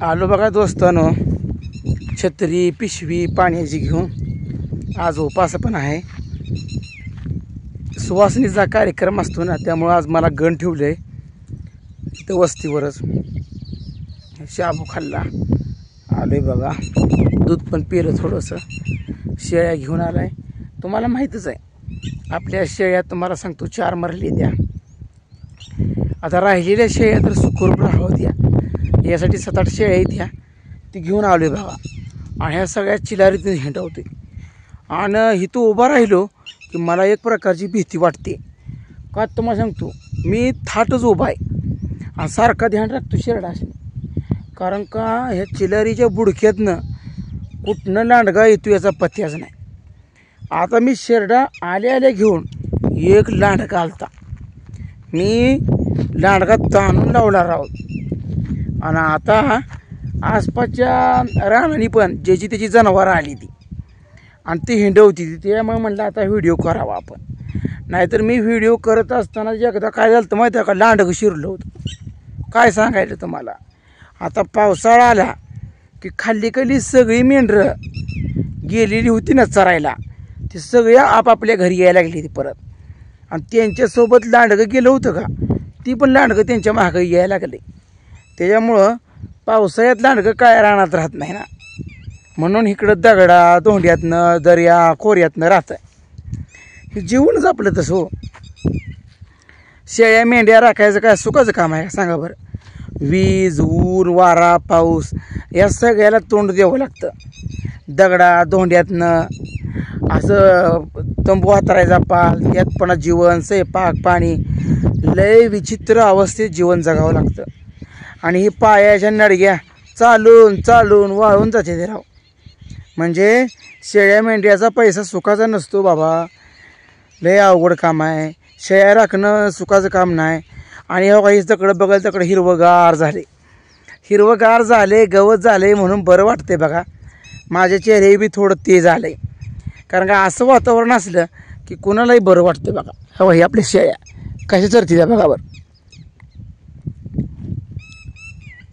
आलो बघा दोस्तानो, छत्री पिशवी पाण्याची घेऊन। आज उपास पण आहे, सुवासनीचा कार्यक्रम असतो ना, त्यामुळे आज मला गण ठेवले इथं वस्तीवरच। शाबू खाल्ला, आलोय बघा, दूध पण पिलं थोडंसं, शेळ्या घेऊन आलाय। तुम्हाला माहीतच आहे आपल्या शेळ्या, तुम्हाला सांगतो 4 मरली द्या। आता राहिलेल्या शेळ्या तर सुखरूप राहावं द्या, यासाठी 7-8 शेळ्या आहेत ह्या, ती घेऊन आलोय बघा। आणि ह्या सगळ्या चिलारीतून हिंडवते। आणि इथं उभा राहिलो की मला एक प्रकारची भीती वाटते। का तुम्हाला सांगतो, मी थाटच उभा आहे आणि सारखा ध्यान राखतो शेरडाशी, कारण का ह्या चिलारीच्या बुडक्यातनं कुठनं लांडगा येतो याचा पत्त्याच नाही। आता मी शेरडा आल्या घेऊन एक लांडगा आलता, मी लांडगा ताणून लावला राहत। आणि आता आसपासच्या रानानी पण ज्याची त्याची जनावरं आली ती आणि ती हिंडवती ती, त्यामुळे म्हणलं आता व्हिडिओ करावा आपण। नाहीतर मी व्हिडिओ करत असताना एकदा काय झालं तर माहिती आहे का, लांडगं शिरलं होतं। काय सांगायचं तुम्हाला, आता पावसाळा आला की खाल्ली सगळी मेंढरं गेलेली होती ना चरायला, ती सगळी आपापल्या घरी यायला लागली ती परत। आणि त्यांच्यासोबत लांडगं गेलं होतं का, ती पण लांडगं त्यांच्या मागं यायला लागले। त्याच्यामुळं पावसाळ्यात लांडगं काय रानात राहत नाही ना, म्हणून इकडं दगडा धोंड्यातनं दर्या खोऱ्यातनं राहतं। हे जीवनच आपलं तसं हो। शेळ्या मेंढ्या राखायचं काय सुखाचं काम आहे सांगा बरं। वीज ऊन वारा पाऊस या सगळ्याला तोंड द्यावं लागतं। दगडा धोंड्यातनं असं तंबू हातरायचा पाल, यात पण जीवन, स्वयंपाक पाणी, लय विचित्र अवस्थेत जीवन जगावं लागतं। आणि ही पायाच्या नडग्या चालून चालून वाळून जाते ते राव। म्हणजे शेळ्या मेंढ्याचा पैसा सुखाचा नसतो बाबा, लय अवघड काम आहे। शेळ्या राखणं सुखाचं काम नाही। आणि हो काही तकडं बघायला तकडं हिरवगार झाले गवत झाले म्हणून बरं वाटते बघा। माझ्या चेहरे बी थोडं तेज आले, कारण का असं वातावरण असलं की कोणालाही बरं वाटतं बघा। हो ही आपल्या शेळ्या कशा चरती द्या बघा बरं,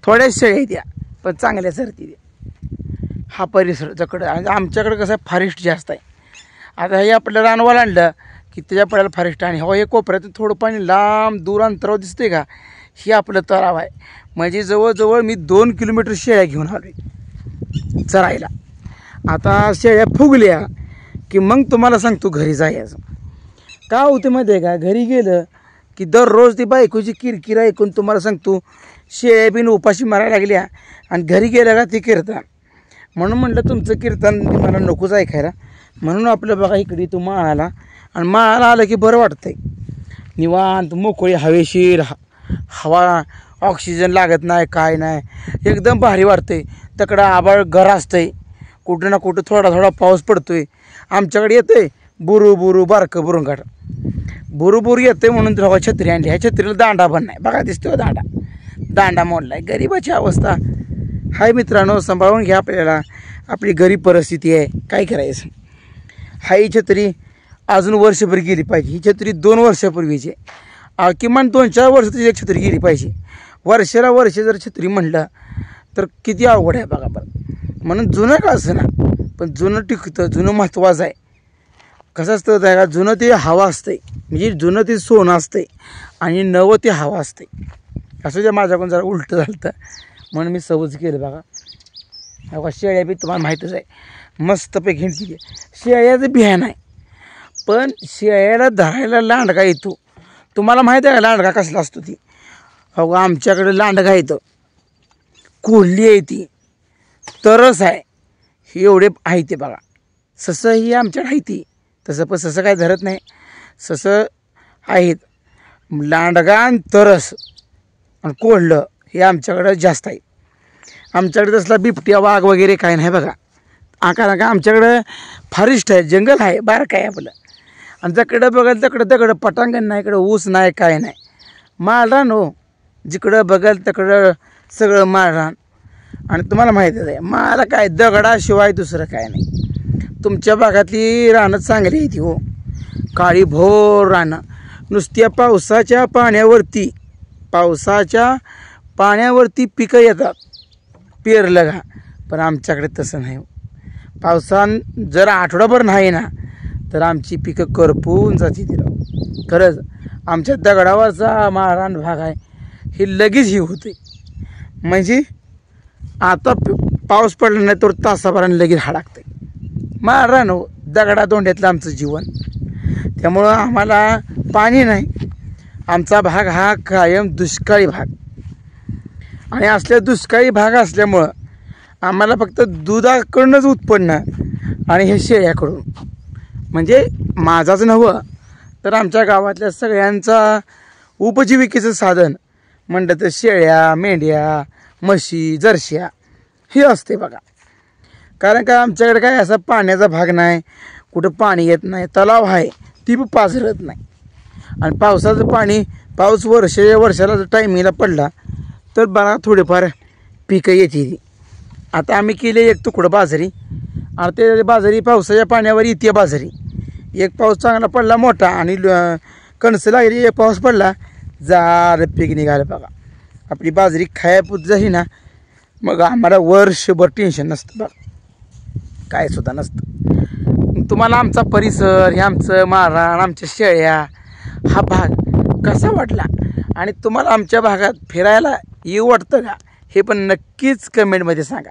थोड्याच शेळ्या द्या पण चांगल्या चरती द्या। हा परिसर जकडं, आमच्याकडे कसं आहे फॉरेस्ट जास्त आहे। आता हे आपलं रानवाला आणलं की त्याच्या पडायला फॉरेस्ट, आणि हो हे कोपऱ्यातून थोडं पाणी लांब दूर अंतरावर दिसते का, हे आपलं तलाव आहे। म्हणजे जवळजवळ मी 2 किलोमीटर शेळ्या घेऊन आलो चरायला। आता शेळ्या फुगल्या की मग तुम्हाला सांगतो घरी जायचं। का होतं माहिती आहे का, घरी गेलं की दररोज ती बायकोची किरकिर ऐकून तुम्हाला सांगतो शेळ्या बिन उपाशी मारायला लागल्या, आणि घरी गेल्या का ते कीर्तन। म्हणून म्हटलं तुमचं कीर्तन मला नकोच ऐकायला, म्हणून आपलं बघा इकडे तो माळाला, आणि माळाला आलं की बरं वाटतंय, निवांत मोकळी हवेशीर हवा, ऑक्सिजन लागत नाही काय नाही, एकदम भारी वाटतंय। तकडं आभाळ घर असतंय, कुठं ना कुठं थोडा थोडा पाऊस पडतोय। आमच्याकडे येतंय बुरू बुरू बारकं बुरुंगाट, बुरू येतंय म्हणून तर छत्री आणली। ह्या छत्रीला दांडा पण नाही बघा, दिसतोय दांडा मोडलाय। गरीबाची अवस्था हाय मित्रांनो, सांभाळून घ्या आपल्याला, आपली गरीब परिस्थिती आहे, काय करायचं। हाय छत्री अजून वर्षभर गेली पाहिजे, ही छत्री 2 वर्षापूर्वीची, किमान 2-4 वर्ष तरी एक छत्री गेली पाहिजे। वर्षाला वर्ष जर छत्री म्हणलं तर किती अवघड आहे बघा बरं। म्हणून जुनं का असं ना, पण जुनं टिकतं, जुनं महत्त्वाचं आहे। कसं असतं का, जुनं ते हवा असते, म्हणजे जुनं ते सोनं असते आणि नवं ते हवा असते। असं जे माझ्याकडून जरा उलटं झालं म्हणून मी सहज केलं बघा। शेळ्या बी तुम्हाला माहीतच आहे, मस्तपैकी हिंडती। शेळ्याचं बिहान आहे, पण शेळ्याला धरायला लांडगा येतो। तुम्हाला माहीत आहे का लांडगा कसला असतो ती? हो आमच्याकडे लांडगा येतं, कोल्ही आहे ती, तरस आहे, हे एवढे आहे ते बघा। ससं ही आमच्याकडे आहे ती, तसं पण ससं काय धरत नाही, ससं आहेत। लांडगा आणि तरस आणि कोल्हं हे आमच्याकडं जास्त आहे। आमच्याकडे तसला बिबट्या वाघ वगैरे काय नाही बघा, कारण का आमच्याकडं फॉरेस्ट आहे, जंगल आहे, बारक आहे आपलं। आणि जकडं बघाल तकडं पटांगण नाही, इकडं ऊस नाही काय नाही, माळरान हो, जिकडं बघाल तकडं सगळं माळरान। आणि तुम्हाला माहीतच आहे माळाला काय दगडाशिवाय दुसरं काय नाही। तुमच्या भागातली रानं चांगली आहे ती हो, काळी भोर रानं, नुसत्या पावसाच्या पाण्यावरती पिकं येतात। पेरलं का. पण आमच्याकडे तसं नाही. पावसान जर आठवडाभर नाही ना तर आमची पिकं करपून जाते तिला. खरंच आमच्या दगडावरचा माळरान भाग आहे हे लगेच हे होते. म्हणजे आता पाऊस पडला नाही तर तासाभराने लगेच हाडाकते. माळरान हो दगडा दोंड्यातलं आमचं जीवन. त्यामुळं आम्हाला पाणी नाही. आमचा भाग हा कायम दुष्काळी भाग. आणि असल्या दुष्काळी भाग असल्यामुळं आम्हाला फक्त दुधाकडूनच उत्पन्न आणि हे शेळ्याकडून. म्हणजे माझाच नव्हं तर आमच्या गावातल्या सगळ्यांचा उपजीविकेचं साधन म्हणलं तर शेळ्या, मेंढ्या, म्हशी, जर्श्या हे असते बघा. कारण काय आमच्याकडे काय असा पाण्याचा भाग नाही, कुठं पाणी येत नाही. तलाव आहे ती पण पाझरत नाही. आणि पावसाचं पाणी पाऊस वर्षाला जर टायमिंगला पडला तर बघा थोडेफार पिकं येते. आता आम्ही केले एक तुकडं बाजरी आणि ते बाजरी पावसाच्या पाण्यावर येते. बाजरी एक पाऊस चांगला पडला मोठा आणि कणसं लागली, एक पाऊस पडला झालं पीक निघालं बघा. आपली बाजरी खायापूत झाली ना मग आम्हाला वर्षभर टेन्शन नसतं बघा, काय सुद्धा नसतं. तुम्हाला आमचा परिसर, हे आमचं माळरान, आमच्या शेळ्या, हा भाग कसा वाटला आणि तुम्हाला आमच्या भागात फिरायला येऊ वाटतं का हे पण नक्कीच कमेंटमध्ये सांगा.